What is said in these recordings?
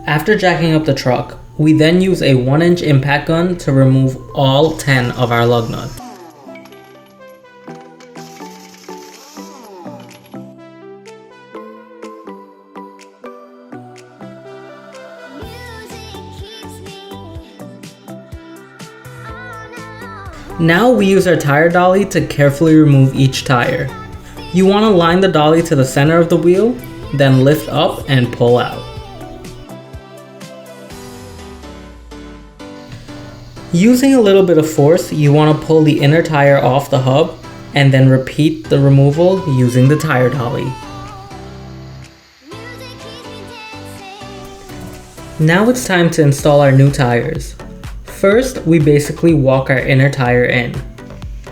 After jacking up the truck, we then use a 1-inch impact gun to remove all 10 of our lug nuts. Now we use our tire dolly to carefully remove each tire. You want to line the dolly to the center of the wheel, then lift up and pull out. Using a little bit of force, you want to pull the inner tire off the hub and then repeat the removal using the tire dolly. Now it's time to install our new tires. First, we basically walk our inner tire in,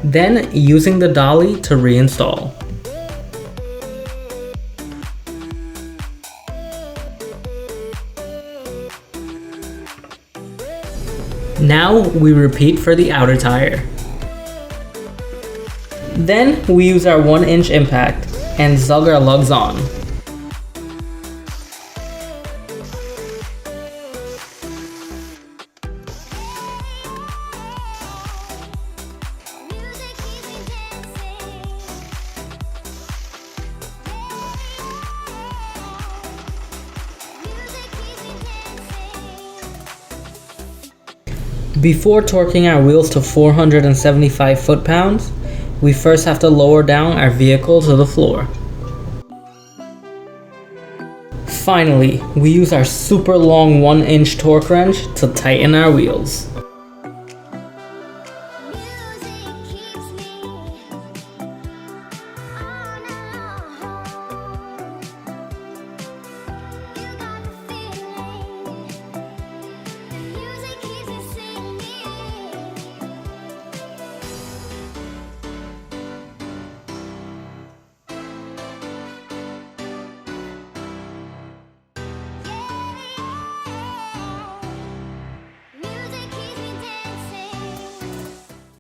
then using the dolly to reinstall. Now we repeat for the outer tire. Then we use our 1-inch impact and zug our lugs on. Before torquing our wheels to 475 foot-pounds, we first have to lower down our vehicle to the floor. Finally, we use our super long 1-inch torque wrench to tighten our wheels.